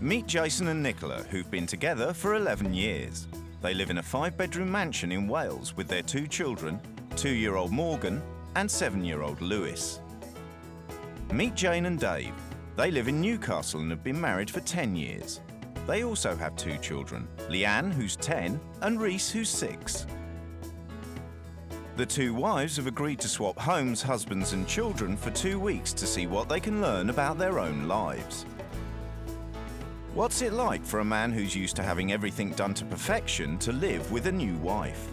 Meet Jason and Nicola, who've been together for 11 years. They live in a 5-bedroom mansion in Wales with their 2 children, 2-year-old Morgan and 7-year-old Lewis. Meet Jane and Dave. They live in Newcastle and have been married for 10 years. They also have 2 children, Leanne, who's 10, and Reese, who's 6. The 2 wives have agreed to swap homes, husbands and children for 2 weeks to see what they can learn about their own lives. What's it like for a man who's used to having everything done to perfection to live with a new wife?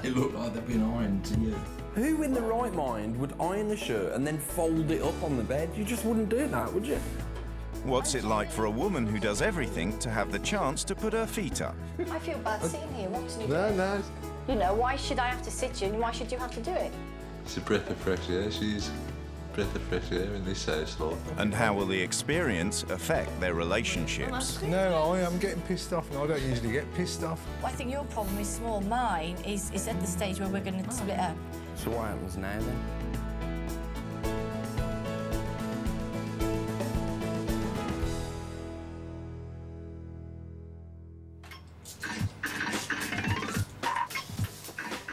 They look like they've been ironed to you. Who in the right mind would iron the shirt and then fold it up on the bed? You just wouldn't do that, would you? What's it like for a woman who does everything to have the chance to put her feet up? I feel bad sitting here watching you do No, it. no. You know, why should I have to sit here and why should you have to do it? It's a breath of fresh air. She's a breath of fresh air in this house, like. And how will the experience affect their relationships? No, I am getting pissed off, and I don't usually get pissed off. I think your problem is small. Mine is at the stage where we're going to split up. So what happens now then?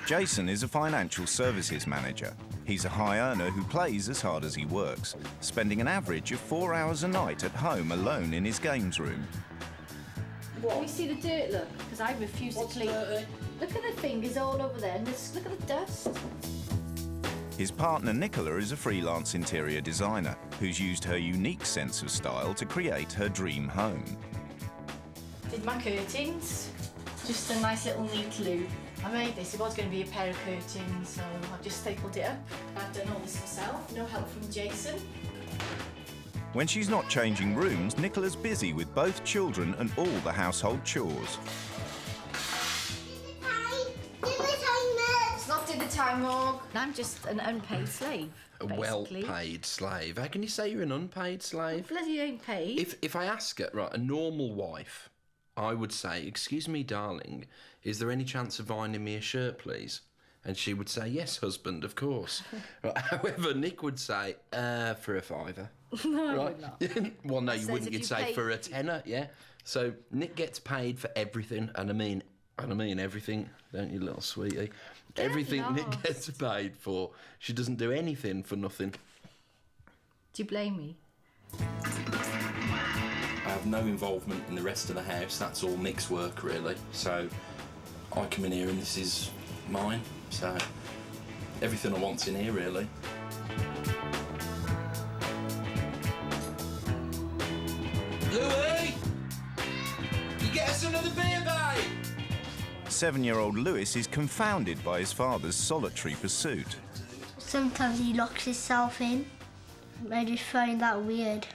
Jason is a financial services manager. He's a high earner who plays as hard as he works, spending an average of 4 hours a night at home alone in his games room. Can you see the dirt, look? Because I refuse to clean. Look at the fingers all over there and look at the dust. His partner Nicola is a freelance interior designer who's used her unique sense of style to create her dream home. Did my curtains. Just a nice little neat loop. I made this. It was going to be a pair of curtains, so I've just stapled it up. I've done all this myself. No help from Jason. When she's not changing rooms, Nicola's busy with both children and all the household chores. It's not dinner time, Morg. I'm just an unpaid slave, A basically. well-paid slave. How can you say you're an unpaid slave? Bloody ain't paid. If I ask her, right, a normal wife, I would say, "Excuse me, darling, is there any chance of ironing me a shirt, please?" And she would say, "Yes, husband, of course." Right, however, Nick would say, "For a £5." No, I Right? would not. Well, no, you Says wouldn't. if You'd you say pay- for a tenner, yeah. So Nick gets paid for everything, and I mean everything, don't you, little sweetie? Everything Nick lost. gets paid for. She doesn't do anything for nothing. Do you blame me? I have no involvement in the rest of the house. That's all Nick's work, really. So I come in here and this is mine. So everything I want's in here, really. Louis! You get us another beer, babe! 7-year-old Lewis is confounded by his father's solitary pursuit. Sometimes he locks himself in. I just find that weird.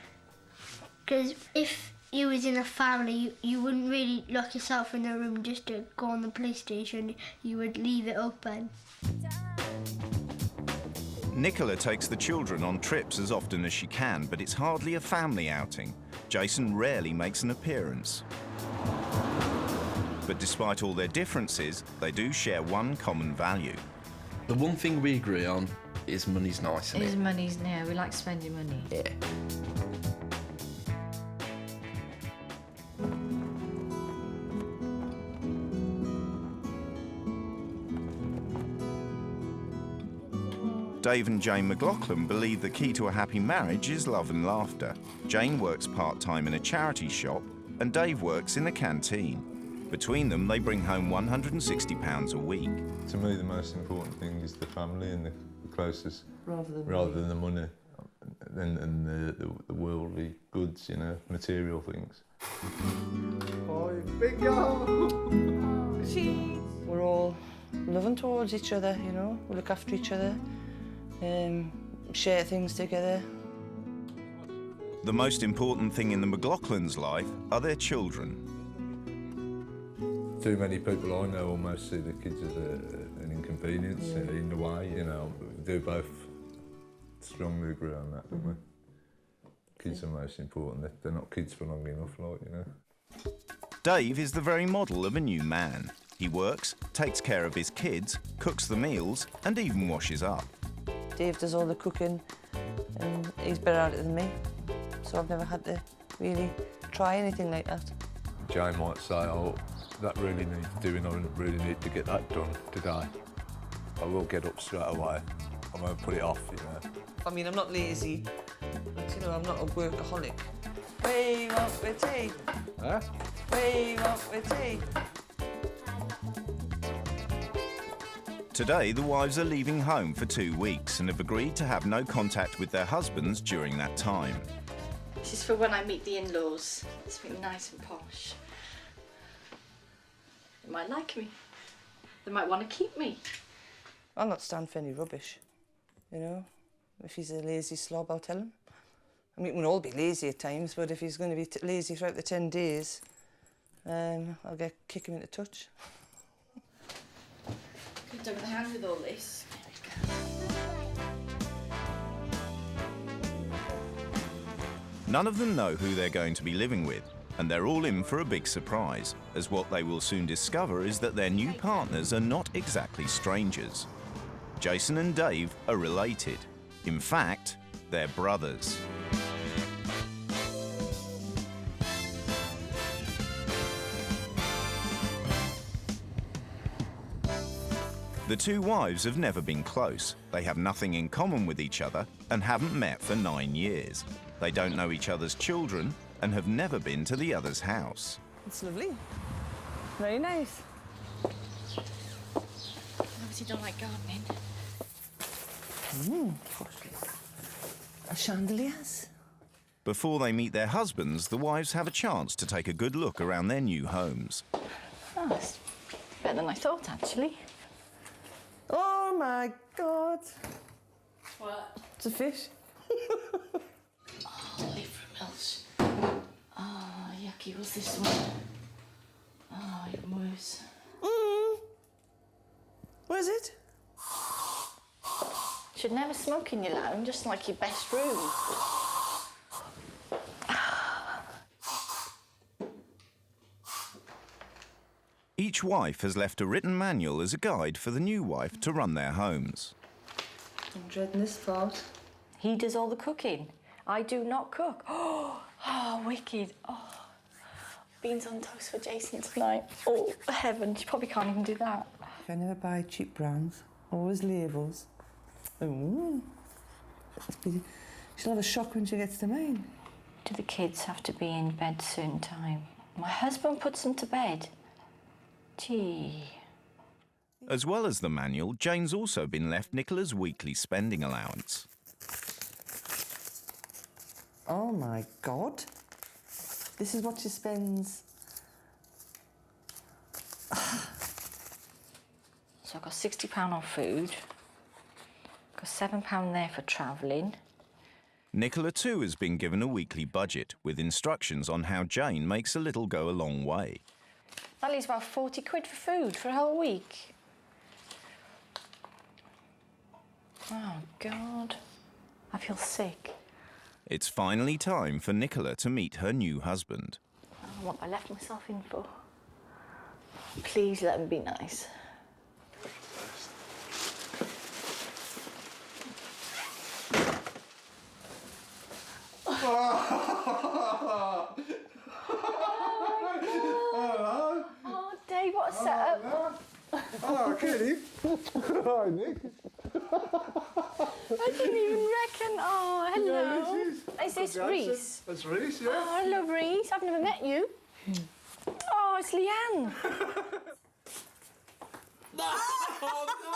Because if you was in a family, you wouldn't really lock yourself in a room just to go on the PlayStation. You would leave it open. Nicola takes the children on trips as often as she can, but it's hardly a family outing. Jason rarely makes an appearance. But despite all their differences, they do share one common value. The one thing we agree on is money's nice, isn't His it? money's now. We like spending money. Yeah. Dave and Jane McLaughlin believe the key to a happy marriage is love and laughter. Jane works part-time in a charity shop and Dave works in the canteen. Between them, they bring home £160 a week. To me, the most important thing is the family and the closest, rather than the money and the worldly goods, you know, material things. Oh, big girl! We're all loving towards each other, you know. We look after each other, share things together. The most important thing in the McLaughlins' life are their children. Too many people I know almost see the kids as an inconvenience in a way, you know. We do both strongly agree on that, don't we? Kids are most important. They're not kids for long enough, like, you know. Dave is the very model of a new man. He works, takes care of his kids, cooks the meals, and even washes up. Dave does all the cooking and he's better at it than me, so I've never had to really try anything like that. Jane might say, oh, that really needs doing, I really need to get that done today. I will get up straight away. I won't put it off, you know. I mean, I'm not lazy, but, you know, I'm not a workaholic. We want with tea. Huh? We want with tea. Today, the wives are leaving home for 2 weeks and have agreed to have no contact with their husbands during that time. This is for when I meet the in-laws. It's really nice and posh. They might like me. They might want to keep me. I'll not stand for any rubbish, you know. If he's a lazy slob, I'll tell him. I mean, we'll all be lazy at times, but if he's going to be lazy throughout the 10 days, I'll kick him into touch. Could do with a hand with all this. None of them know who they're going to be living with, and they're all in for a big surprise, as what they will soon discover is that their new partners are not exactly strangers. Jason and Dave are related. In fact, they're brothers. The two wives have never been close. They have nothing in common with each other and haven't met for 9 years. They don't know each other's children and have never been to the other's house. It's lovely. Very nice. Obviously don't like gardening. A chandeliers. Before they meet their husbands, the wives have a chance to take a good look around their new homes. Oh, it's better than I thought, actually. Oh my God. What? It's a fish. Oh, mills. Oh, yucky. What's this one? Oh, even worse. What is it? Should never smoke in your lounge, just like your best room. Each wife has left a written manual as a guide for the new wife to run their homes. I'm dreading this part. He does all the cooking. I do not cook. Oh, wicked. Oh, beans on toast for Jason tonight. Oh, heaven. She probably can't even do that. I never buy cheap brands. Always labels. Ooh. She'll have a shock when she gets to mine. Do the kids have to be in bed certain time? My husband puts them to bed. Gee. As well as the manual, Jane's also been left Nicola's weekly spending allowance. Oh my God. This is what she spends. So I've got £60 on food. Got £7 there for travelling. Nicola too has been given a weekly budget with instructions on how Jane makes a little go a long way. That leaves about 40 quid for food for a whole week. Oh, God. I feel sick. It's finally time for Nicola to meet her new husband. Oh, what have I left myself in for? Please let him be nice. Oh, Dave, what a setup. Oh, Kitty. Hi, Nick. I didn't even reckon. Oh, hello. Is this Reese? That's Reese, yeah. Oh, hello, Reese. I've never met you. Oh, it's Leanne. Oh no!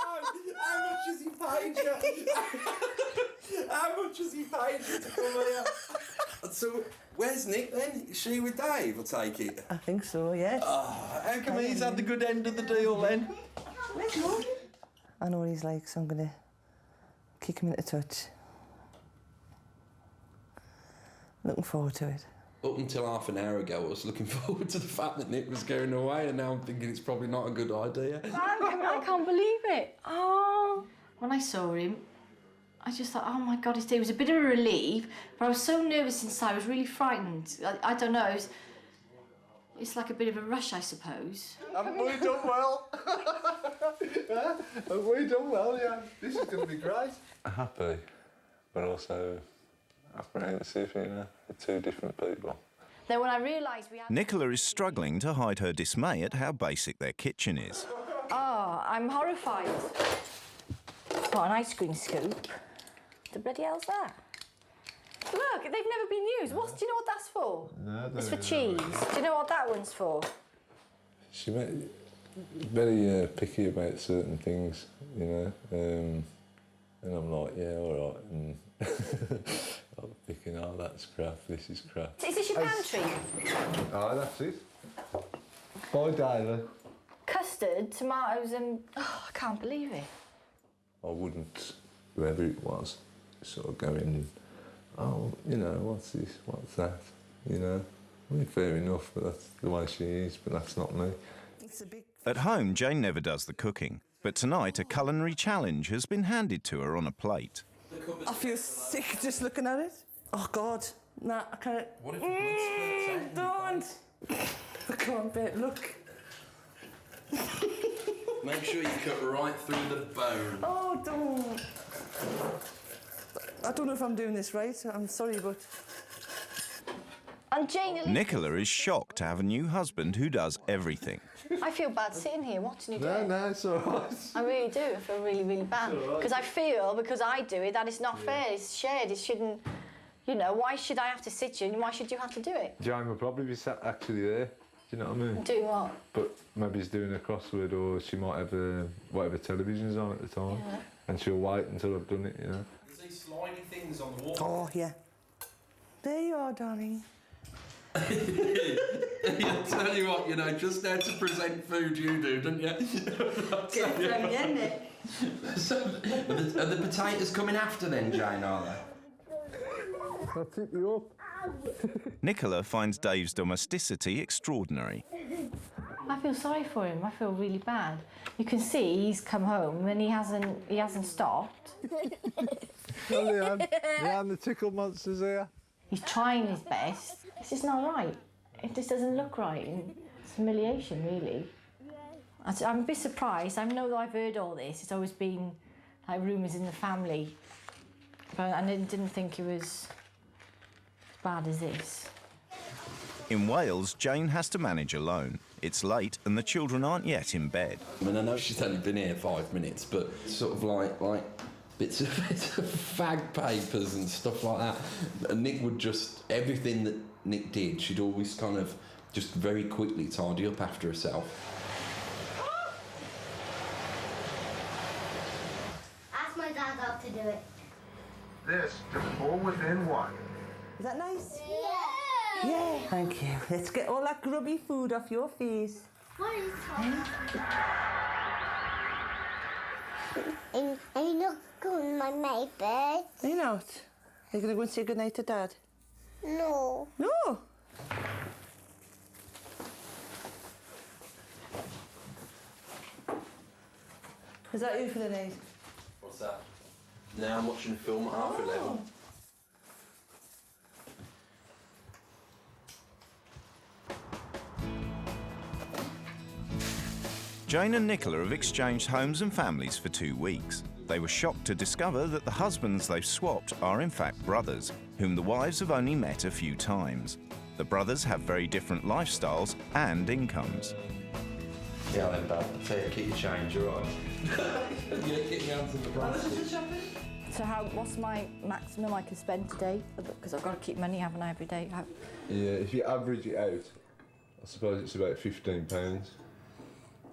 How much has he paid you? How much has he paid you to come here? So, where's Nick then? Is she with Dave, I take it? I think so, yes. Oh, how come he's had the good end of the deal then? I know what he's like, so I'm going to kick him into touch. Looking forward to it. Up until half an hour ago, I was looking forward to the fact that Nick was going away, and now I'm thinking it's probably not a good idea. I can't believe it. Oh. When I saw him, I just thought, oh my God, it was a bit of a relief, but I was so nervous inside. I was really frightened. I don't know. It's like a bit of a rush, I suppose. Haven't we done well? Haven't we done well, yeah? This is going to be great. Happy, but also apprehensive, you know, with two different people. Then when I realised we had... Nicola is struggling to hide her dismay at how basic their kitchen is. Oh, I'm horrified. What, an ice cream scoop? The bloody hell's that? Look, they've never been used. Do you know what that's for? No, it's for cheese. Do you know what that one's for? She very picky about certain things, you know, and I'm like, yeah, all right, and I'm thinking, oh, that's crap, this is crap. Is this your pantry? Oh, that's it. Bye, David. Custard, tomatoes and... Oh, I can't believe it. I wouldn't, whoever it was, sort of go in, oh, you know, what's this, what's that, you know. I mean, fair enough, but that's the way she is, but that's not me. At home, Jane never does the cooking, but tonight a culinary challenge has been handed to her on a plate. I feel sick just looking at it. Oh, God. Nah, I can't... What if the blood spurts out? Don't! I can't bear it. Look. Make sure you cut right through the bone. Oh, don't. I don't know if I'm doing this right. I'm sorry, but... And Jane... Nicola is shocked to have a new husband who does everything. I feel bad sitting here watching you do it. No, it's all right. I really do. I feel really, really bad. Because I feel, because I do it, that it's not fair. It's shared. It shouldn't... You know, why should I have to sit here and why should you have to do it? Jane will probably be sat actually there. Do you know what I mean? Do what? But maybe he's doing a crossword, or she might have whatever television's on at the time, and she'll wait until I've done it, you know. There's these slidey things on the wall. Oh, yeah. There you are, darling. I'll tell you what, you know, just how to present food you do, don't you? Get it from the end, Nick. So, are the potatoes coming after then, Jane, are they? I'll tip you up. Nicola finds Dave's domesticity extraordinary. I feel sorry for him. I feel really bad. You can see he's come home and he hasn't stopped. Oh, Leanne, the tickle monster's here. He's trying his best. It's just not right. It just doesn't look right. And it's humiliation, really. I'm a bit surprised. I know that I've heard all this. It's always been like rumours in the family. But I didn't think it was as bad as this. In Wales, Jane has to manage alone. It's late and the children aren't yet in bed. I mean, I know she's only been here 5 minutes, but sort of like bits of fag papers and stuff like that. And Nick would just, everything that Nick did, she'd always kind of just very quickly tidy up after herself. Ask my dad how to do it. This to fall within one. Is that nice? Yeah. Yeah. Thank you. Let's get all that grubby food off your face. What is that? Are you not calling my neighbours? Are you not? Are you going to go and say goodnight to Dad? No. No. Is that you for the night? What's that? Now I'm watching a film at 11:30. Jane and Nicola have exchanged homes and families for 2 weeks. They were shocked to discover that the husbands they've swapped are in fact brothers, whom the wives have only met a few times. The brothers have very different lifestyles and incomes. Yeah, then, Dad. Keep your change, all right? Yeah, keep your hands in the basket. So what's my maximum I can spend today? Because I've got to keep money, haven't I, every day? Yeah, if you average it out, I suppose it's about £15.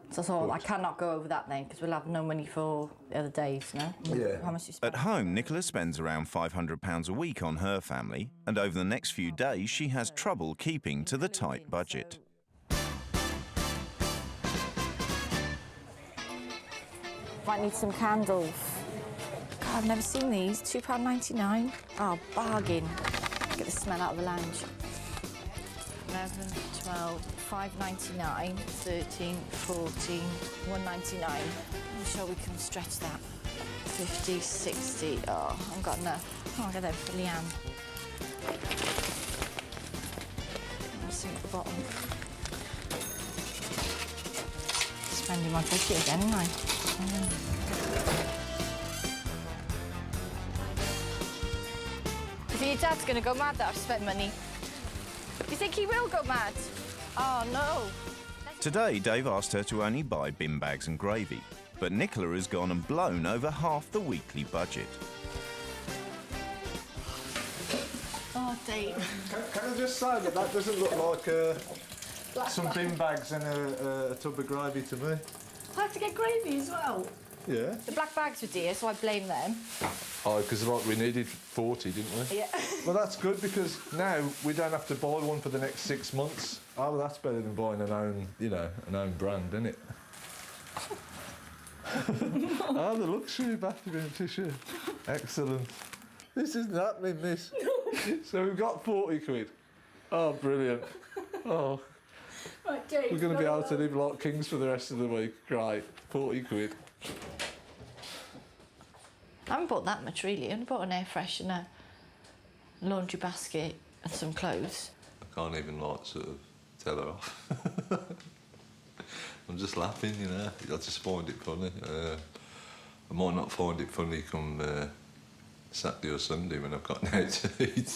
So I cannot go over that then, because we'll have no money for the other days, no? Yeah. How much do you spend? At home, Nicola spends around £500 a week on her family, and over the next few days she has trouble keeping to the tight budget. Might need some candles. God, I've never seen these. £2.99. Oh, bargain. Get the smell out of the lounge. 11, 12, £5.99, 13, 14, £1.99. I'm sure we can stretch that. 50, 60. Oh, I haven't got enough. Oh, I'll get that for Leanne. I'll sink at the bottom. Spending my budget again, aren't I? If you Your dad's going to go mad that I've spent money. You think he will go mad? Oh, no. Today, Dave asked her to only buy bin bags and gravy, but Nicola has gone and blown over half the weekly budget. Oh, Dave. Can I just say that doesn't look like some bin bags and a tub of gravy to me? I had to get gravy as well. Yeah. The black bags were dear, so I blame them. Oh, because like, we needed 40, didn't we? Yeah. Well, that's good because now we don't have to buy one for the next 6 months. Oh, well, that's better than buying an own, an own brand, isn't it? Oh, the luxury bathroom tissue. Excellent. This isn't happening, this. So we've got 40 quid. Oh, brilliant. Oh. Right, Dave. We're going to be able to live like kings for the rest of the week. Great. 40 quid. I haven't bought that much, really. I only bought an air freshener, a laundry basket and some clothes. I can't even, sort of tell her off. I'm just laughing, I just find it funny. I might not find it funny come Saturday or Sunday when I've got out to eat.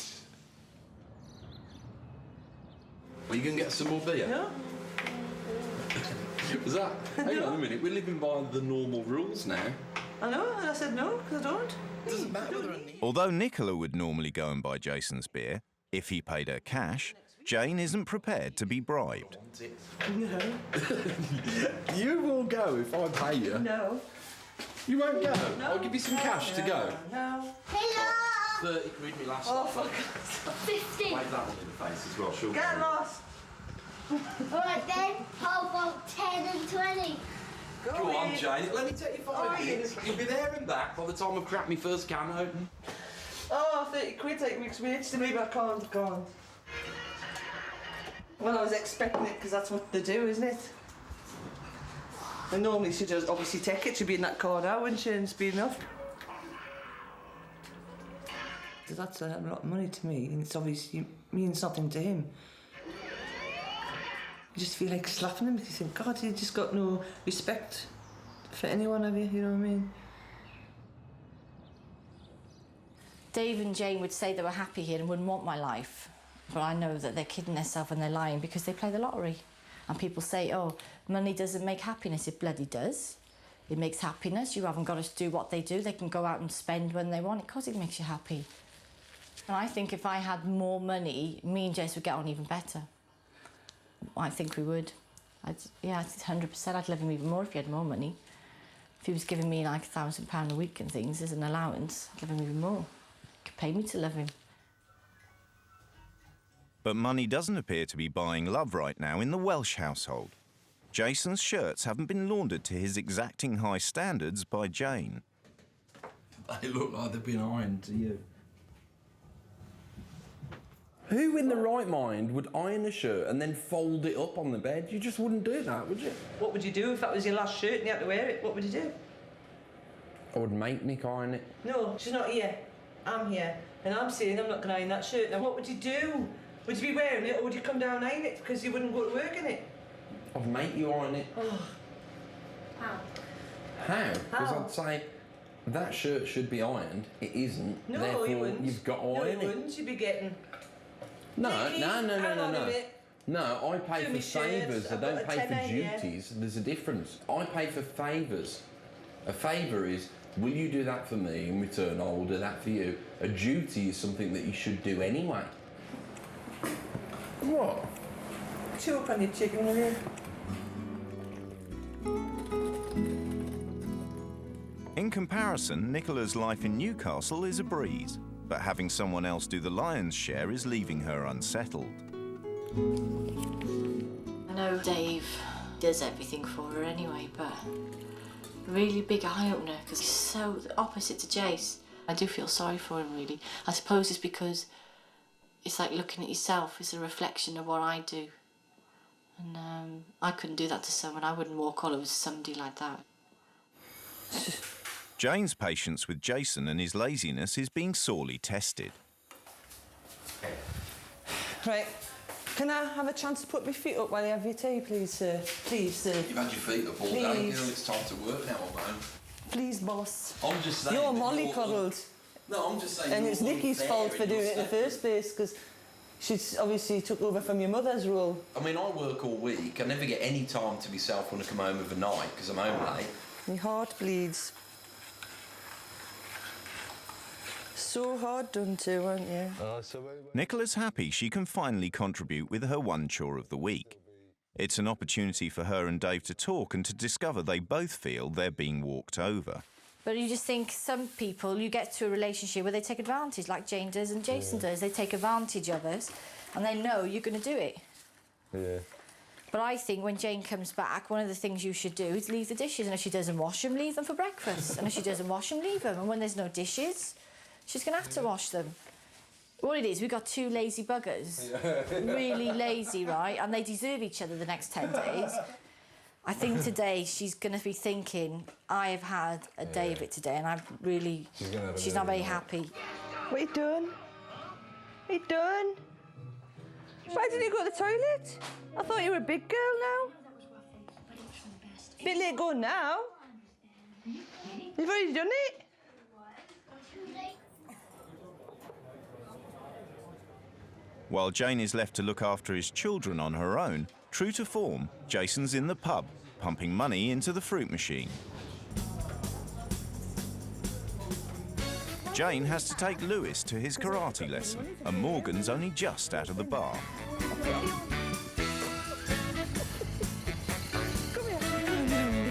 Are you going to get some more beer? No. Was that? Hang on a minute, we're living by the normal rules now. I know, and I said no, because I don't. Doesn't matter whether I need... Although Nicola would normally go and buy Jason's beer, if he paid her cash, Jane isn't prepared to be bribed. No. You will go if I pay you. No. You won't go? No. I'll give you some cash to go. No. Hello! 30 quid me last Oh, night. fuck. 50. Wave that one in the face as well, sure. Get lost. Alright then, how about 10 and 20? Go on, Jane. Let me take you 5 minutes. You'll be there and back by the time I've cracked my first can open. Oh, 30 quid take weeks minutes to me, but I can't. Well, I was expecting it because that's what they do, isn't it? And normally she'd just obviously take it. She'd be in that car now, wouldn't she? And it's be enough. That's a lot of money to me, and it's obviously means nothing to him. You just feel like slapping him. You think, God, you just got no respect for anyone, have you? You know what I mean? Dave and Jane would say they were happy here and wouldn't want my life. But I know that they're kidding themselves and they're lying because they play the lottery. And people say, oh, money doesn't make happiness. It bloody does. It makes happiness. You haven't got to do what they do. They can go out and spend when they want it because it makes you happy. And I think if I had more money, me and Jace would get on even better. I think we would. Yeah, 100%. I'd love him even more if he had more money. If he was giving me like £1,000 a week and things as an allowance, I'd love him even more. He could pay me to love him. But money doesn't appear to be buying love right now in the Welsh household. Jason's shirts haven't been laundered to his exacting high standards by Jane. They look like they've been ironed to you. Who in the right mind would iron a shirt and then fold it up on the bed? You just wouldn't do that, would you? What would you do if that was your last shirt and you had to wear it? What would you do? I would make Nick iron it. No, she's not here. I'm here. And I'm saying I'm not going to iron that shirt. Now, what would you do? Would you be wearing it or would you come down and iron it because you wouldn't go to work in it? I'd make you iron it. Oh. How? How? Because I'd say, that shirt should be ironed. It isn't. No, Therefore, you wouldn't. You've got to no, iron you it. wouldn't. You'd be getting... No, Hang on a minute. No, I pay Do me for favours. shirts. I I've don't got a pay for tenner here. duties. There's a difference. I pay for favours. A favour is, will you do that for me? In return, I will do that for you. A duty is something that you should do anyway. What? Chew up on your chicken, will you? In comparison, Nicola's life in Newcastle is a breeze, but having someone else do the lion's share is leaving her unsettled. I know Dave does everything for her anyway, but a really big eye-opener because he's so opposite to Jace. I do feel sorry for him, really. I suppose it's because it's like looking at yourself. It's a reflection of what I do. And I couldn't do that to someone. I wouldn't walk all over somebody like that. Jane's patience with Jason and his laziness is being sorely tested. Right. Can I have a chance to put my feet up while you have your tea, please, sir? Please, sir. You've had your feet up all Please. day. You know, it's time to work now, man. Please, boss. I'm just saying. You're that mollycoddled. No, I'm just saying. And it's Nikki's fault for doing it in the first place, because she's obviously took over from your mother's role. I mean, I work all week. I never get any time to myself when I come home overnight because I'm home late. My heart bleeds. So hard done to, aren't you? Nicola's happy she can finally contribute with her one chore of the week. It's an opportunity for her and Dave to talk and to discover they both feel they're being walked over. But you just think some people, you get to a relationship where they take advantage, like Jane does and Jason does. They take advantage of us and they know you're going to do it. Yeah. But I think when Jane comes back, one of the things you should do is leave the dishes. And if she doesn't wash them, leave them for breakfast. And if she doesn't wash them, leave them. And when there's no dishes, she's going to have to wash them. What it is, we've got two lazy buggers. Really lazy, right? And they deserve each other the next 10 days. I think today she's going to be thinking, I have had a day of it today, and I've really... She's not very happy. What are you doing? What are you doing? Why didn't you go to the toilet? I thought you were a big girl now. Bit late going now. You've already done it. While Jane is left to look after his children on her own, true to form, Jason's in the pub, pumping money into the fruit machine. Jane has to take Lewis to his karate lesson, and Morgan's only just out of the bar. Come here.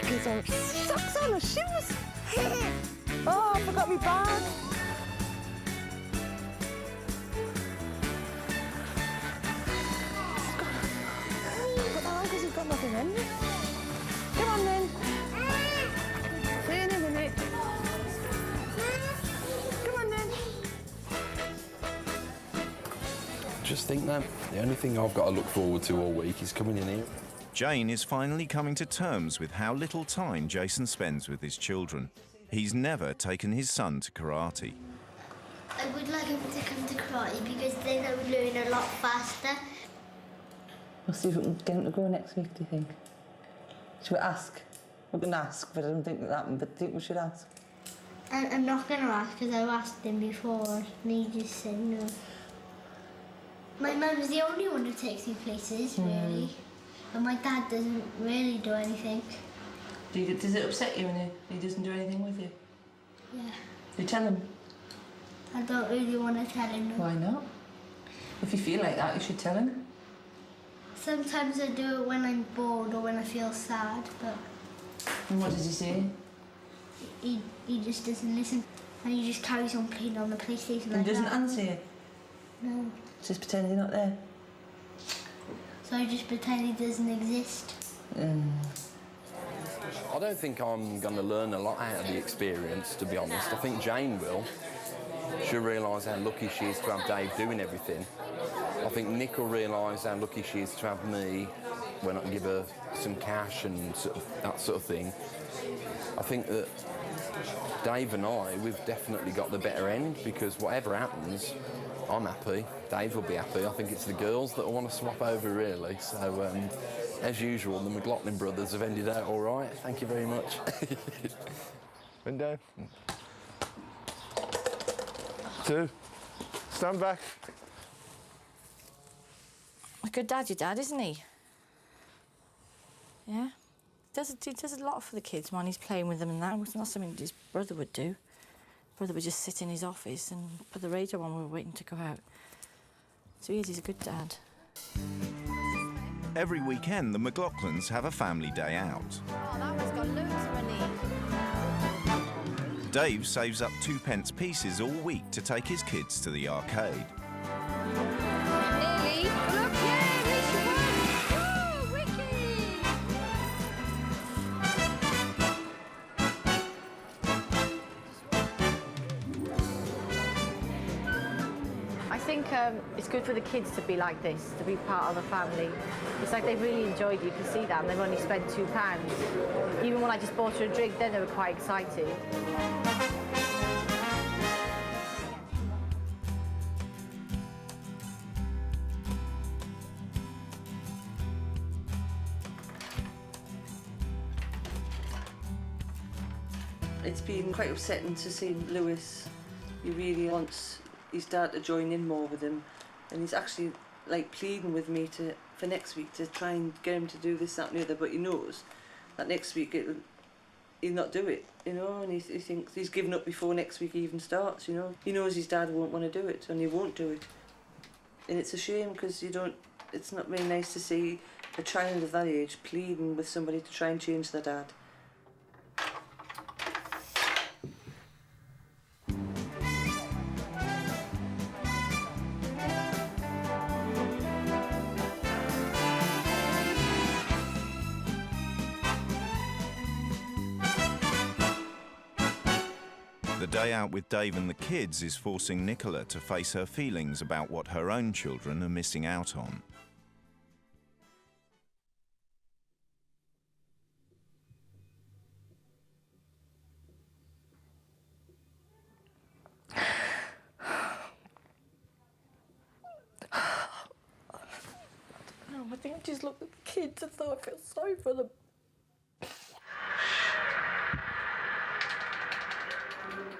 Because our socks on her shoes. Oh, I forgot my bag. Because you've got nothing in. Come on then. See you in a minute. Come on then. Just think that the only thing I've got to look forward to all week is coming in here. Jane is finally coming to terms with how little time Jason spends with his children. He's never taken his son to karate. I would like him to come to karate because then I would learn a lot faster. We'll see if we can get him to go next week, do you think? Should we ask? We can ask, but I don't think it'll happen, but I think we should ask. I'm not going to ask because I've asked him before and he just said no. My mum's the only one who takes me places, really. But my dad doesn't really do anything. Does it upset you when he doesn't do anything with you? Yeah. Do you tell him? I don't really want to tell him. Why not? If you feel like that, you should tell him. Sometimes I do it when I'm bored or when I feel sad, but... And what does he say? He just doesn't listen. And he just carries on playing on the PlayStation like that. He doesn't answer you? No. Just pretend you're not there? So I just pretend he doesn't exist. I don't think I'm going to learn a lot out of the experience, to be honest. I think Jane will. She'll realise how lucky she is to have Dave doing everything. I think Nick will realise how lucky she is to have me when I can give her some cash and that sort of thing. I think that Dave and I, we've definitely got the better end because whatever happens, I'm happy, Dave will be happy. I think it's the girls that will want to swap over, really. So, as usual, the McLaughlin brothers have ended out all right. Thank you very much. Window. 2. Stand back. A good dad, your dad, isn't he? Yeah. He does a lot for the kids, man. He's playing with them and that. It's not something his brother would do. Brother would just sit in his office and put the radio on when we were waiting to go out. So he's a good dad. Every weekend, the McLaughlins have a family day out. Oh, that one's got loads of money. Dave saves up 2p pieces all week to take his kids to the arcade. Nearly. Look, yeah, reach your one. Oh, wicked. I think it's good for the kids to be like this, to be part of the family. It's like they really enjoyed it. You can see that, and they've only spent £2. Even when I just bought her a drink, then they were quite excited. It's been quite upsetting to see Lewis He really wants his dad to join in more with him, and he's actually like pleading with me for next week to try and get him to do this, that and the other, but he knows that next week he'll not do it, you know, and he thinks he's given up before next week even starts, you know. He knows his dad won't want to do it, and he won't do it. And it's a shame, because it's not really nice to see a child of that age pleading with somebody to try and change their dad. The day out with Dave and the kids is forcing Nicola to face her feelings about what her own children are missing out on. No, I think I just looked at the kids and thought I felt sorry for them.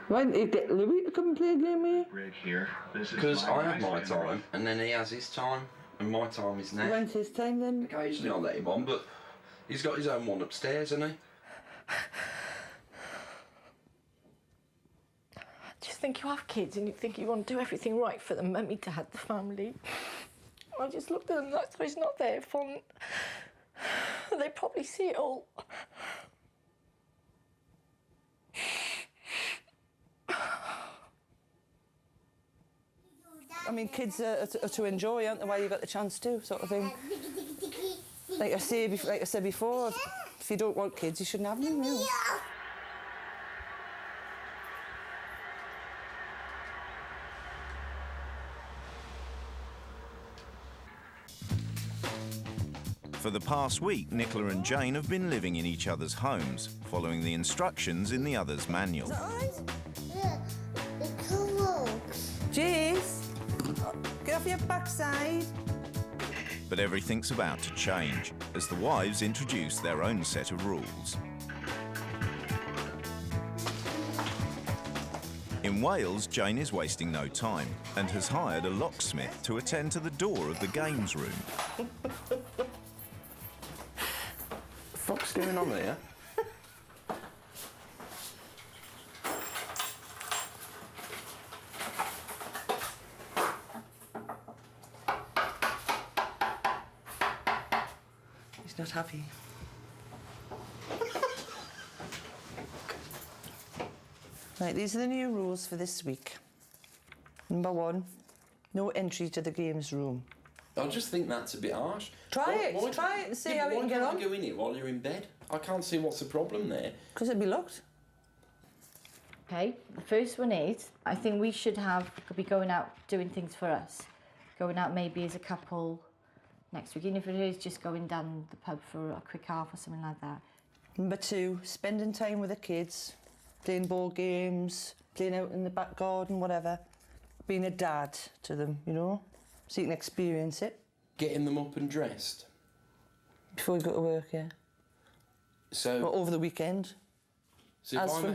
Why didn't you get Louis to come and play a game with you? Rick here. Because I have my time, and then he has his time, and my time is now. When's his time then? Occasionally I'll let him on, but he's got his own one upstairs, hasn't he? I just think you have kids and you think you want to do everything right for them, mummy, dad, the family. I just looked at them and I thought it's not their fault. They probably see it all. I mean, kids are to enjoy, aren't they, while you've got the chance to, sort of thing. Like I said before, if you don't want kids, you shouldn't have them, really. For the past week, Nicola and Jane have been living in each other's homes, following the instructions in the other's manual. Jeez, get off your backside. But everything's about to change, as the wives introduce their own set of rules. In Wales, Jane is wasting no time and has hired a locksmith to attend to the door of the games room. What's going on there? He's not happy. Right, these are the new rules for this week. Number 1, no entry to the games room. I just think that's a bit harsh. Try it and see how you can get on. Why can't I go in it while you're in bed? I can't see what's the problem there. Because it'd be locked. Okay, the first one is, I think we should be going out doing things for us. Going out maybe as a couple next week, even if it is just going down the pub for a quick half or something like that. Number 2, spending time with the kids, playing board games, playing out in the back garden, whatever. Being a dad to them, you know, so you can experience it. Getting them up and dressed. Before you go to work, yeah. So or over the weekend. So if I'm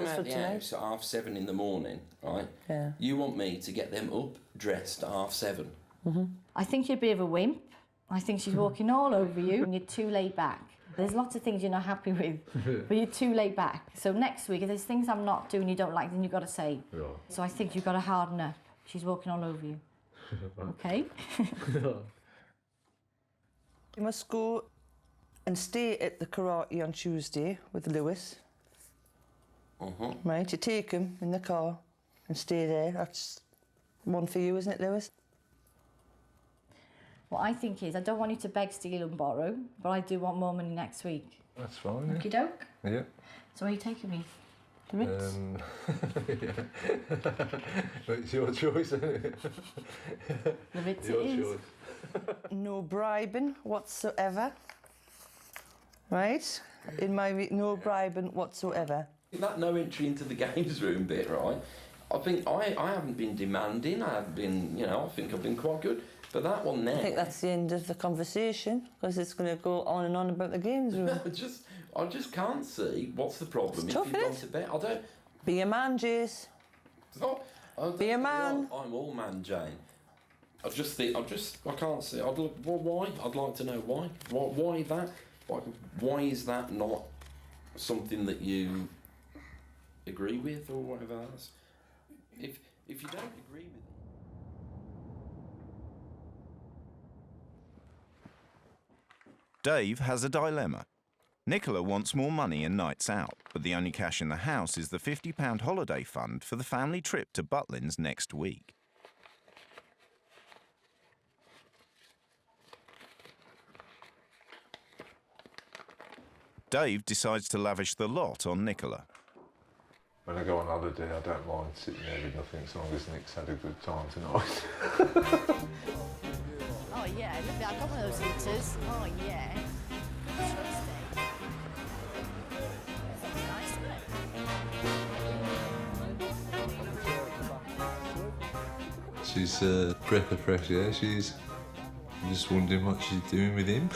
out the house at 7:30 in the morning, right? Yeah. You want me to get them up, dressed at 7:30? Mm-hmm. I think you're a bit of a wimp. I think she's walking all over you and you're too laid back. There's lots of things you're not happy with, but you're too laid back. So next week, if there's things I'm not doing you don't like, then you've got to say. Yeah. So I think you've got to harden up. She's walking all over you. Okay? You must go and stay at the karate on Tuesday with Lewis. Right, you take him in the car and stay there. That's one for you, isn't it, Lewis? What I think is, I don't want you to beg, steal and borrow, but I do want more money next week. That's fine, yeah. Okie doke? Yeah. So where are you taking me? The Ritz? But it's your choice, isn't it? The Ritz Your it is. choice. No bribing whatsoever. Right? In my no bribing whatsoever. That no entry into the games room bit, right? I think I haven't been demanding. I haven't been, I think I've been quite good. But that one there... I think that's the end of the conversation, because it's going to go on and on about the games room. I just can't see what's the problem It's if tough, you've gone to bed. I don't... Be a man, Jace. It's not, Be a man. I'm all man, Jane. I can't see. Why? I'd like to know why. Why that? Why is that not something that you agree with or whatever else? If you don't agree with it. Dave has a dilemma. Nicola wants more money and nights out, but the only cash in the house is the £50 holiday fund for the family trip to Butlins next week. Dave decides to lavish the lot on Nicola. When I go on holiday, I don't mind sitting there with nothing as long as Nick's had a good time tonight. Oh yeah, lovely. I've got one of those heaters. Oh yeah. That's nice, isn't it? She's a breath of fresh air. She's just wondering what she's doing with him.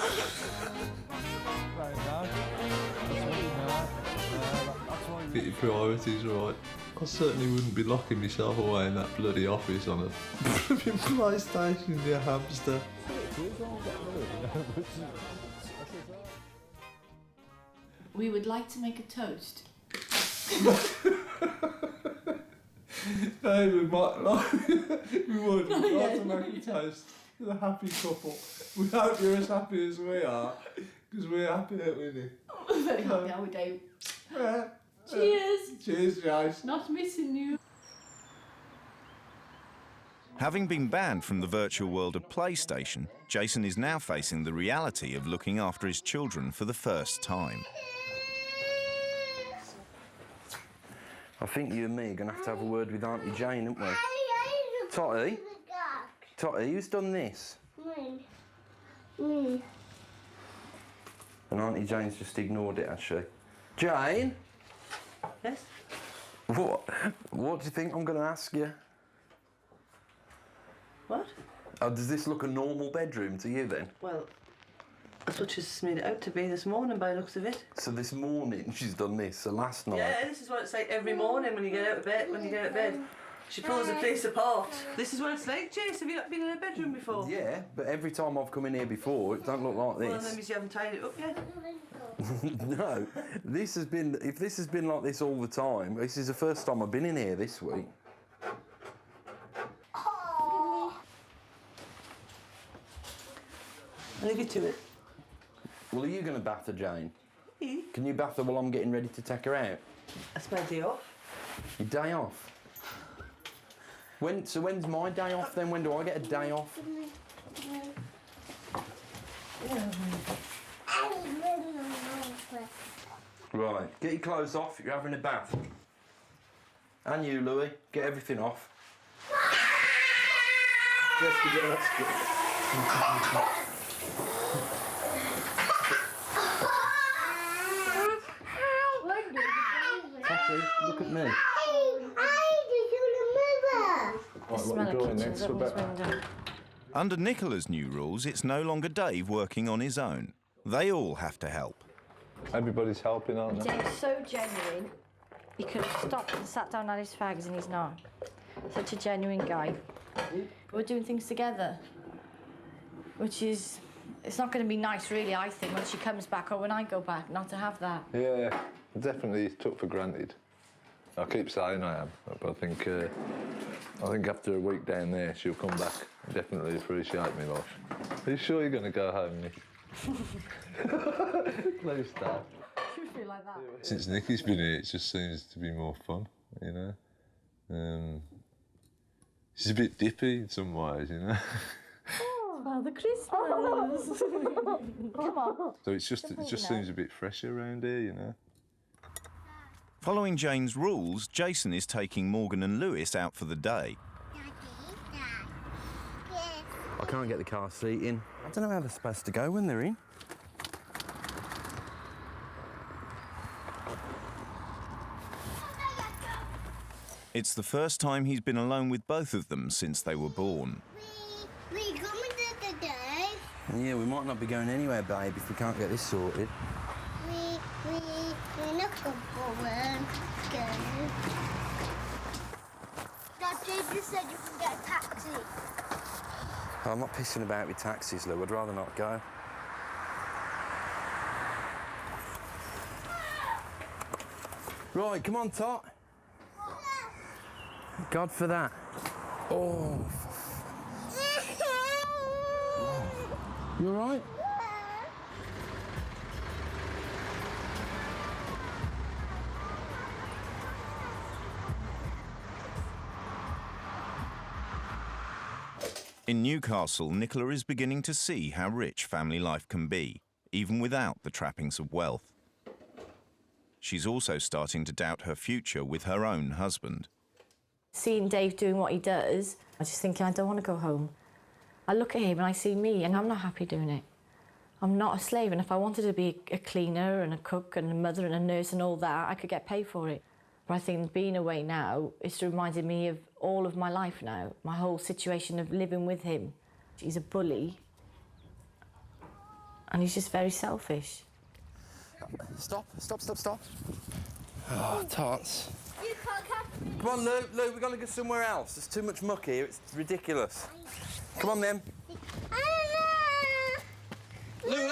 Get your priorities right. I certainly wouldn't be locking myself away in that bloody office on a flipping PlayStation, you hamster. We would like to make a toast. Hey, we might like to make a toast to the happy couple. We hope you're as happy as we are, because we're happy, aren't we, Nick? Very happy, are we, Dave? Yeah. Cheers. Cheers, guys. Not missing you. Having been banned from the virtual world of PlayStation, Jason is now facing the reality of looking after his children for the first time. I think you and me are going to have a word with Auntie Jane, aren't we? Totty? Totty, who's done this? Me. And Auntie Jane's just ignored it, has she? Jane? Yes? What do you think I'm going to ask you? What? Oh, does this look a normal bedroom to you then? Well, that's what she's made it out to be this morning by the looks of it. So this morning she's done this, so last night... Yeah, this is what it's like every morning when you get out of bed, She pulls the place apart. This is what it's like, Chase. Have you not been in a bedroom before? Yeah, but every time I've come in here before, it don't look like this. Well, that means you haven't tidied it up yet. No, if this has been like this all the time, this is the first time I've been in here this week. I'll leave you to it. Well, are you going to bath her, Jane? Me? Can you bath her while I'm getting ready to take her out? That's my day off. Your day off? So when's my day off then? When do I get a day off? Right, get your clothes off, you're having a bath. And you, Louis, get everything off. Jessica, that's good. Patty, look at me. Right, what are you doing next? Under Nicola's new rules, it's no longer Dave working on his own. They all have to help. Everybody's helping, aren't they? Dave's so genuine. He could have stopped and sat down at his fags and he's not. Such a genuine guy. We're doing things together, which is... It's not going to be nice, really, I think, when she comes back or when I go back, not to have that. Yeah, definitely took for granted. I keep saying I am, but I think after a week down there, she'll come back and definitely appreciate me life. Are you sure you're going to go home, Nick? Please stop. You feel like that? Since Nicky's been here, it just seems to be more fun, you know. She's a bit dippy in some ways, you know. Father Christmas. Come on. So it just seems a bit fresher around here, you know. Following Jane's rules, Jason is taking Morgan and Lewis out for the day. I can't get the car seat in. I don't know how they're supposed to go when they're in. It's the first time he's been alone with both of them since they were born. We coming today? Yeah, we might not be going anywhere, babe, if we can't get this sorted. We're not going. Daddy, just said you can get a taxi. I'm not pissing about with taxis, Lou. I'd rather not go. Right, come on, Tot. God for that. Oh. You all right? In Newcastle, Nicola is beginning to see how rich family life can be, even without the trappings of wealth. She's also starting to doubt her future with her own husband. Seeing Dave doing what he does, I just thinking, I don't want to go home. I look at him and I see me, and I'm not happy doing it. I'm not a slave, and if I wanted to be a cleaner and a cook and a mother and a nurse and all that, I could get paid for it. But I think being away now is reminding me of all of my life now, my whole situation of living with him. He's a bully, and he's just very selfish. Stop. Oh, Tots. You can't catch me. Come on, Lou, we've got to go somewhere else. There's too much muck here, it's ridiculous. Come on, then. Louie!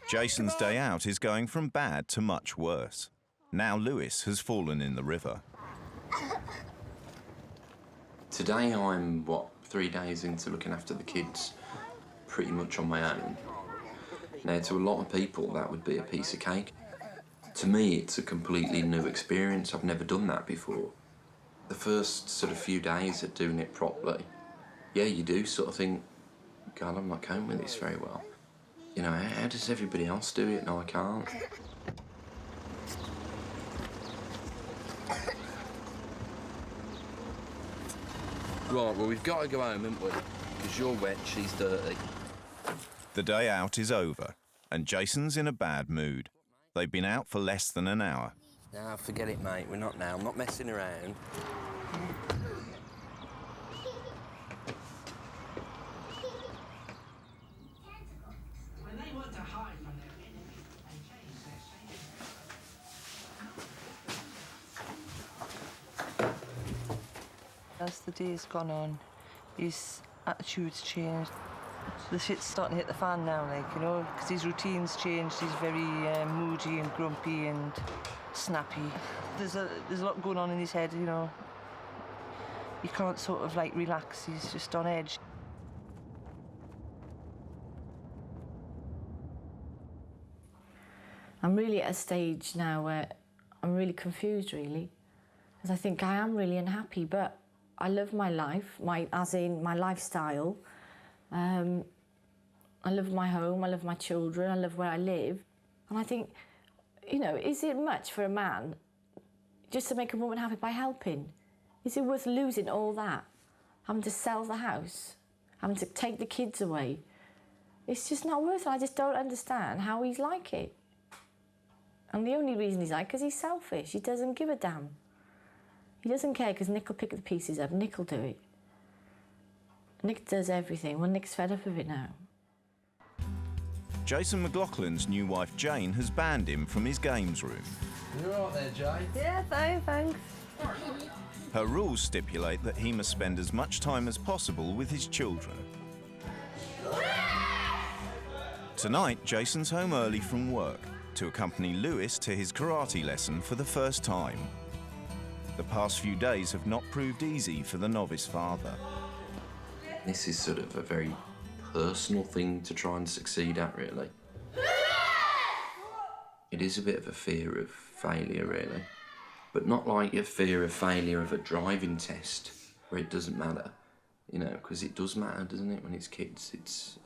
Jason's day out is going from bad to much worse. Now Lewis has fallen in the river. Today I'm, 3 days into looking after the kids, pretty much on my own. Now, to a lot of people, that would be a piece of cake. To me, it's a completely new experience. I've never done that before. The first sort of few days of doing it properly, yeah, you do sort of think, God, I'm not coping with this very well. You know, how does everybody else do it? No, I can't. Right, well, we've got to go home, haven't we? Because you're wet, she's dirty. The day out is over, and Jason's in a bad mood. They've been out for less than an hour. Now, forget it, mate. We're not now. I'm not messing around. As the day's gone on, his attitude's changed. The shit's starting to hit the fan now, like, you know, because his routine's changed. He's very moody and grumpy and snappy. There's a lot going on in his head, you know. He can't sort of, like, relax. He's just on edge. I'm really at a stage now where I'm really confused, really, because I think I am really unhappy, but I love my life, as in my lifestyle. I love my home, I love my children, I love where I live. And I think, you know, is it much for a man just to make a woman happy by helping? Is it worth losing all that? Having to sell the house, having to take the kids away? It's just not worth it. I just don't understand how he's like it. And the only reason he's like, because he's selfish. He doesn't give a damn. He doesn't care because Nick will pick the pieces up. Nick will do it. Nick does everything. Well, Nick's fed up of it now. Jason McLaughlin's new wife Jane has banned him from his games room. You all right there, Jane? Yeah, fine, thanks. Her rules stipulate that he must spend as much time as possible with his children. Tonight, Jason's home early from work to accompany Lewis to his karate lesson for the first time. The past few days have not proved easy for the novice father. This is sort of a very personal thing to try and succeed at, really. It is a bit of a fear of failure, really. But not like a fear of failure of a driving test, where it doesn't matter. You know, because it does matter, doesn't it, when it's kids? It's,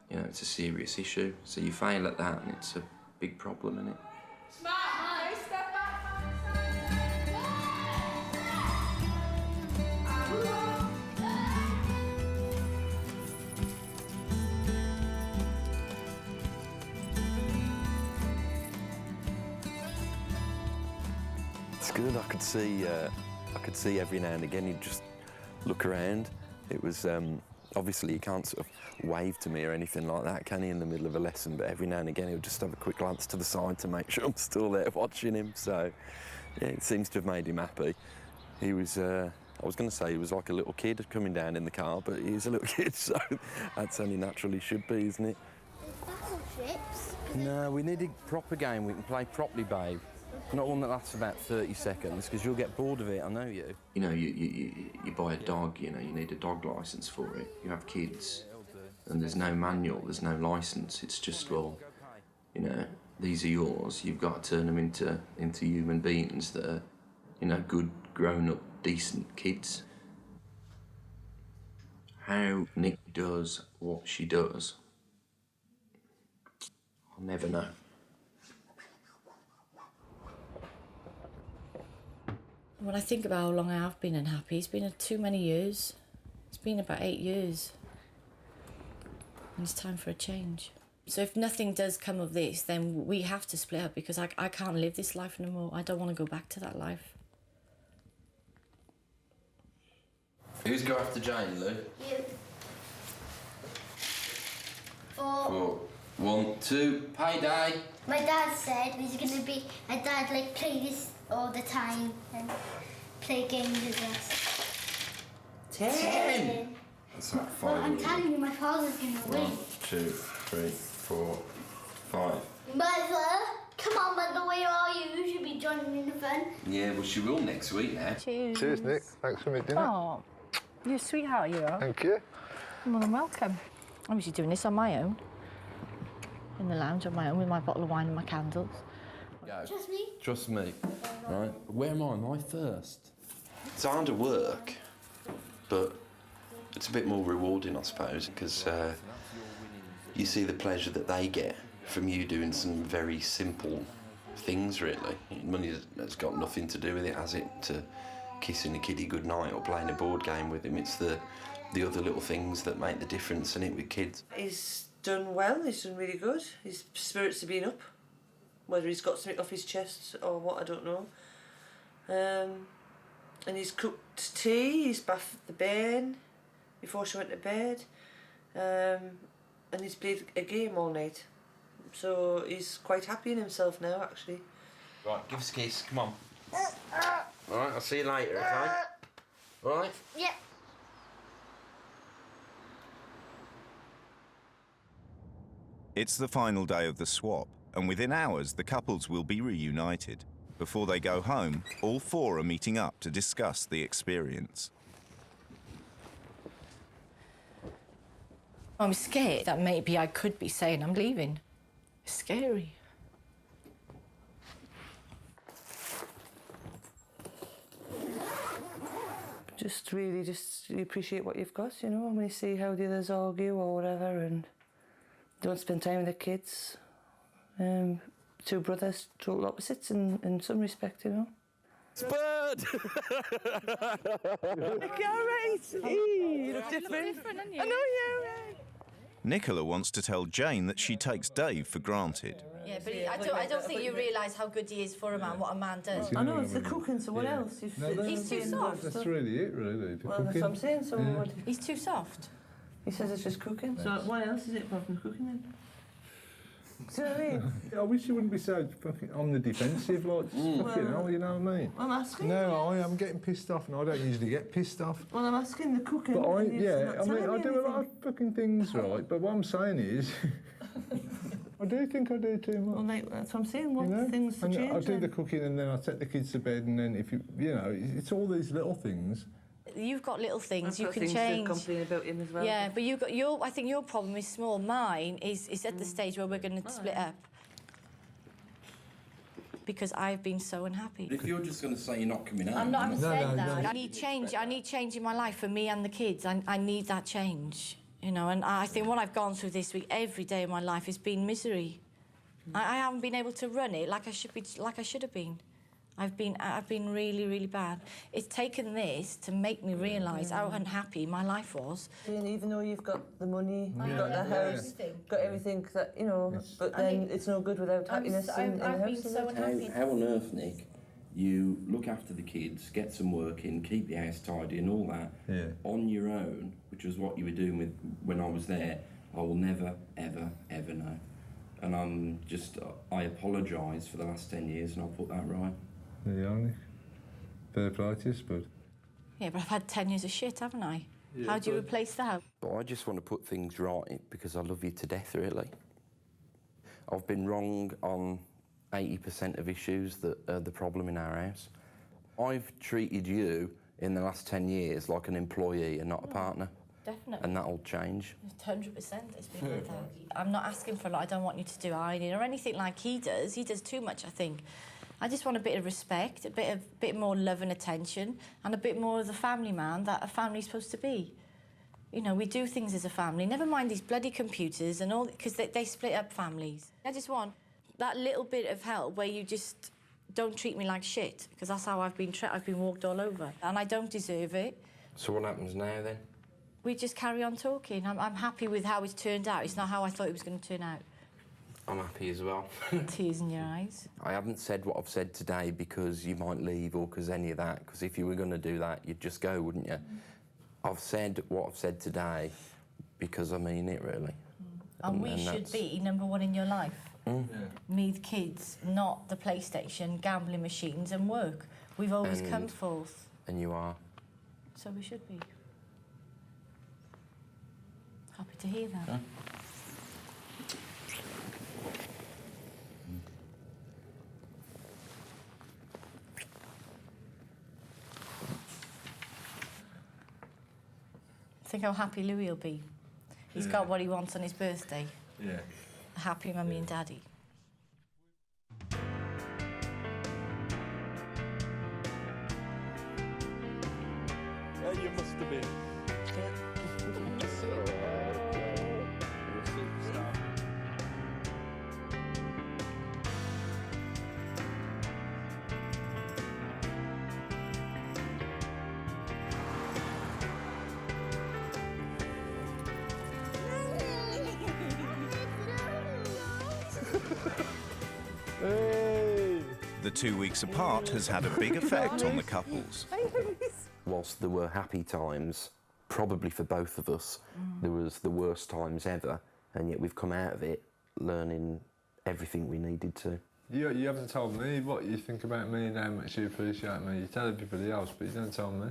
you know, it's a serious issue. So you fail at that and it's a big problem, isn't it? It's good. I could see every now and again he'd just look around. It was obviously he can't sort of wave to me or anything like that, can he, in the middle of a lesson? But every now and again he would just have a quick glance to the side to make sure I'm still there watching him. So yeah, it seems to have made him happy. He was I was going to say he was like a little kid coming down in the car, but he's a little kid, so that's only natural he should be, isn't it? Battleships? No, we need a proper game we can play properly, babe. Not one that lasts about 30 seconds, because you'll get bored of it, I know you. You know, you buy a dog, you know, you need a dog licence for it. You have kids, and there's no manual, there's no licence. It's just, well, you know, these are yours. You've got to turn them into human beings that are, you know, good, grown-up, decent kids. How Nick does what she does, I'll never know. When I think about how long I have been unhappy, it's been too many years. It's been about 8 years. And it's time for a change. So if nothing does come of this, then we have to split up because I can't live this life no more. I don't want to go back to that life. Who's go after Jane, Lou? You. 4, 1, 2, payday. My dad said he's going to be a dad, like, play this all the time and play games with us. 10. That's like 5. Well, I'm telling you, my father's going to win. 1, 2, 3, 4, 5. Mother, come on, Mother, where are you? You should be joining in the fun. Yeah, well, she will next week now. Cheers. Cheers, Nick. Thanks for meeting. Oh, you're a sweetheart, you are. Thank you. You're more than welcome. I'm usually doing this on my own. In the lounge on my own with my bottle of wine and my candles. Go. Trust me. Trust me. Right. Where am I? Am I first? It's harder work, but it's a bit more rewarding, I suppose, because you see the pleasure that they get from you doing some very simple things, really. Money has got nothing to do with it, has it? To kissing a kiddie goodnight or playing a board game with him. It's the other little things that make the difference, in it, with kids. He's done well, he's done really good. His spirits have been up. Whether he's got something off his chest or what, I don't know. And he's cooked tea, he's bathed the bairn before she went to bed. And he's played a game all night. So he's quite happy in himself now, actually. Right, give us a kiss, come on. All right, I'll see you later, okay? All right? Yeah. It's the final day of the swap, and within hours the couples will be reunited. Before they go home, all 4 are meeting up to discuss the experience. I'm scared that maybe I could be saying I'm leaving. It's scary. Just really just appreciate what you've got, you know, when you see how the others argue or whatever, and don't spend time with the kids. 2 brothers, total opposites in some respect, you know. Spud! Nicky, all right? You look different. aren't you? I know you. Nicola wants to tell Jane that she takes Dave for granted. Yeah, but I don't think you realise how good he is for a man, what a man does. I know, it's the cooking, so what else? He's too soft. That's really it, really. The Well, cooking. that's what I'm saying, so what? He's too soft. He says it's just cooking, so what else is it apart from cooking then? See what I mean? I wish you wouldn't be so fucking on the defensive, like, fucking hell, you know what I mean? I'm asking. No, I am getting pissed off, and I don't usually get pissed off. Well, I'm asking the cooking. But I, and he's yeah, not I mean, telling I me do a lot anything. of fucking things right, but what I'm saying is, I do think I do too much. Well, like, that's what I'm saying. What You know? things to And change? I do the then? cooking, and then I take the kids to bed, and then if you know, it's all these little things. You've got little things I've you got can things change. to complain about him as well. Yeah, but I think your problem is small. Mine is at the stage where we're going to split up. Because I've been so unhappy. If you're just going to say you're not coming out... I'm not saying that. no. I need change. I need change in my life for me and the kids. I need that change, you know. And I think what I've gone through this week, every day of my life, has been misery. I haven't been able to run it like I should have been. I've been really, really bad. It's taken this to make me realise how unhappy my life was. And even though you've got the money, you've got the house, got everything that, you know, but then it's no good without happiness in the house. I've been so unhappy. How on earth, Nick, you look after the kids, get some work in, keep the house tidy and all that, on your own, which was what you were doing when I was there, I will never, ever, ever know. And I apologise for the last 10 years and I'll put that right. The only fair play to you, Spud. Yeah, but I've had 10 years of shit, haven't I? Yeah, How do you but- replace that? But I just want to put things right because I love you to death, really. I've been wrong on 80% of issues that are the problem in our house. I've treated you in the last 10 years like an employee and not a partner. Definitely. And that'll change. 100% it's been like that. I'm not asking for a lot. I don't want you to do ironing or anything like he does. He does too much, I think. I just want a bit of respect, a bit more love and attention, and a bit more of the family man that a family's supposed to be. You know, we do things as a family. Never mind these bloody computers and all, because they split up families. I just want that little bit of help where you just don't treat me like shit, because that's how I've been walked all over, and I don't deserve it. So what happens now, then? We just carry on talking. I'm happy with how it's turned out. It's not how I thought it was going to turn out. I'm happy as well. Tears in your eyes. I haven't said what I've said today because you might leave or because any of that, because if you were going to do that, you'd just go, wouldn't you? I've said what I've said today because I mean it, really. And we should be number one in your life. Mm. Yeah. Me, the kids, not the PlayStation, gambling machines and work. We've always come And- forth. And you are. So we should be. Happy to hear that. Yeah. Think how happy Louis will be. He's got what he wants on his birthday. Yeah. A happy mummy and daddy. Yeah, you must have been. The 2 weeks apart has had a big effect on the couples. Whilst there were happy times, probably for both of us, there was the worst times ever, and yet we've come out of it learning everything we needed to. You haven't told me what you think about me and how much you appreciate me. You tell everybody else, but you don't tell me.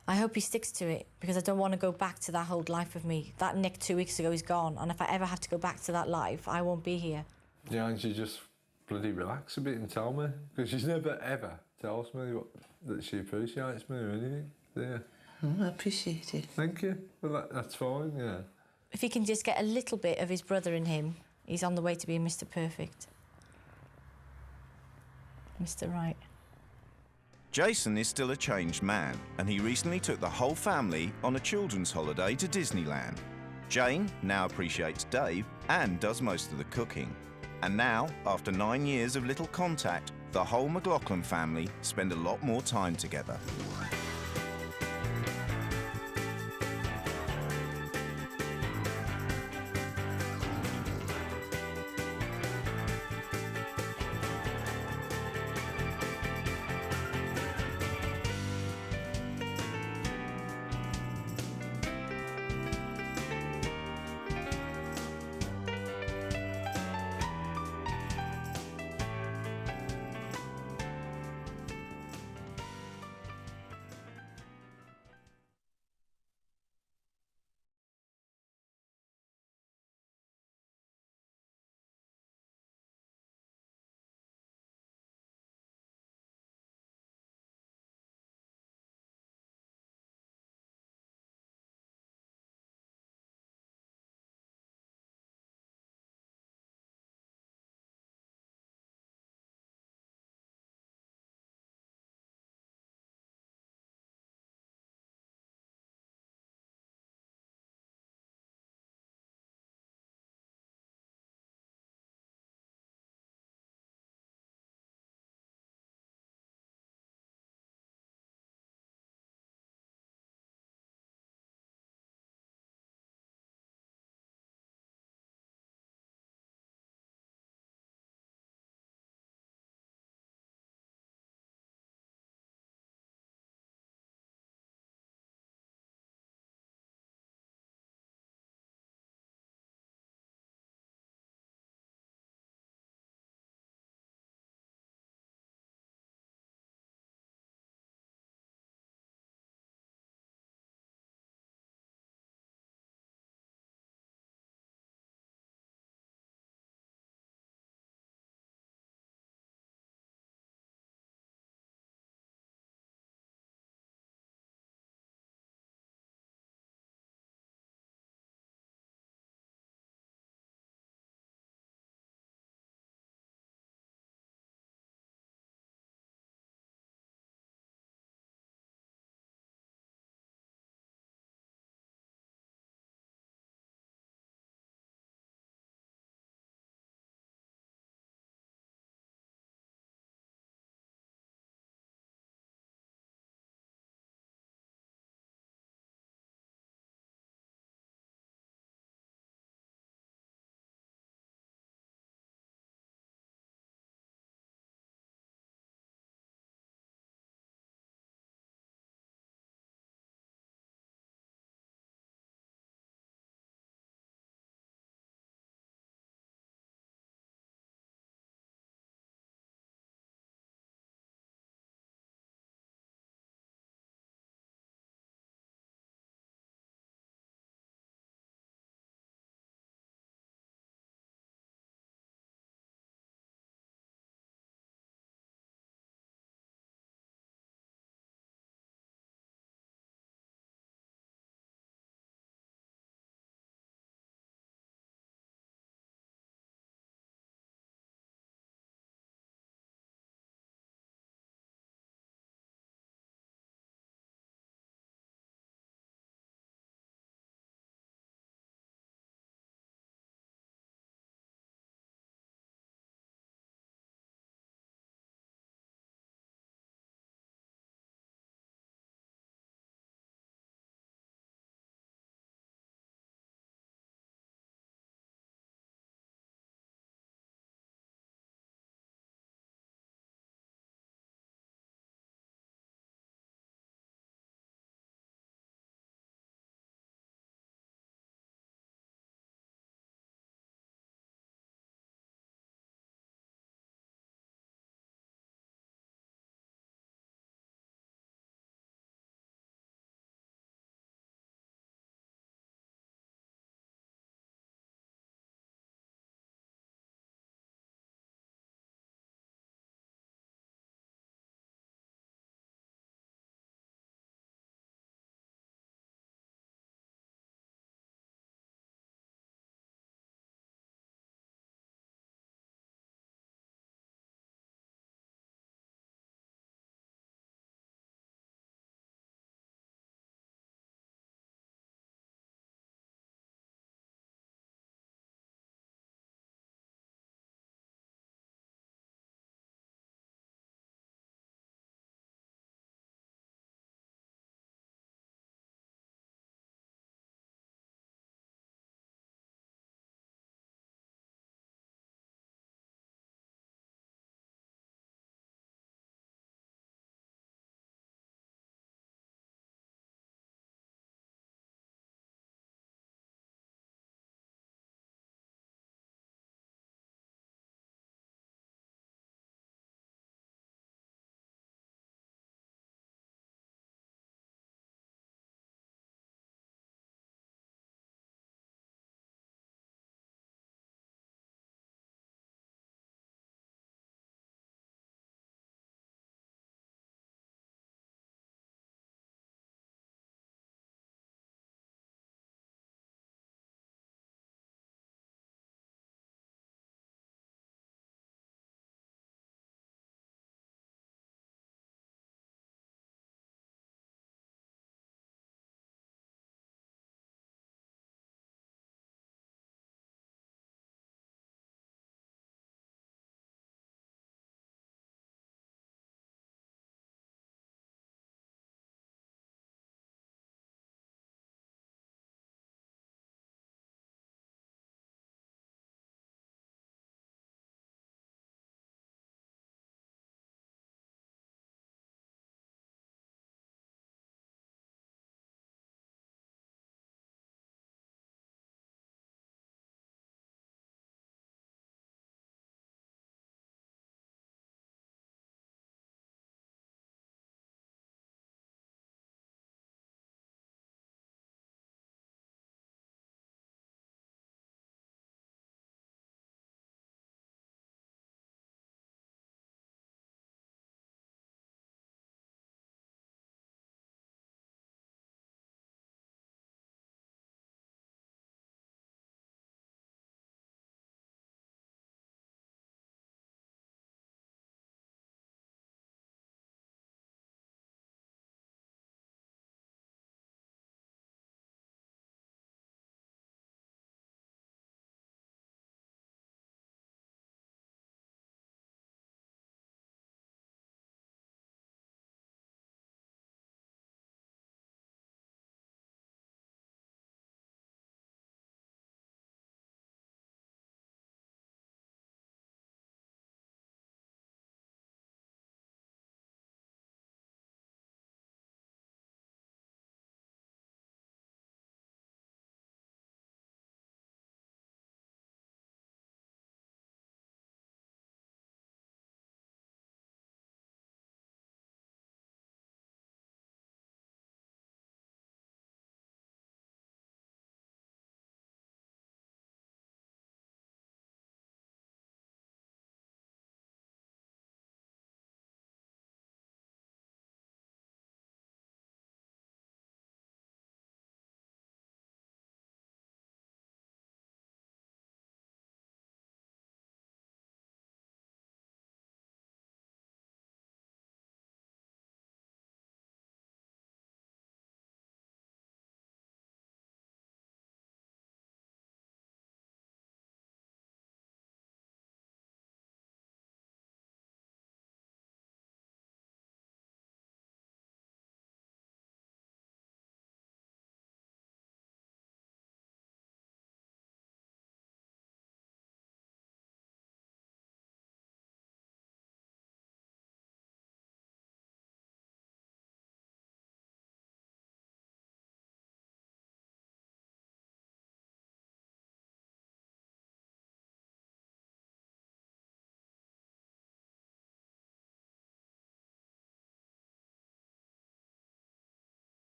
I hope he sticks to it, because I don't want to go back to that whole life of me. That Nick 2 weeks ago is gone, and if I ever have to go back to that life, I won't be here. Yeah, and she just bloody relax a bit and tell me, because she's never ever tells me that she appreciates me or anything. Yeah. Oh, I appreciate it. Thank you. Well, that's fine, yeah. If he can just get a little bit of his brother in him, he's on the way to being Mr. Perfect. Mr. Right. Jason is still a changed man, and he recently took the whole family on a children's holiday to Disneyland. Jane now appreciates Dave and does most of the cooking. And now, after 9 years of little contact, the whole McLaughlin family spend a lot more time together.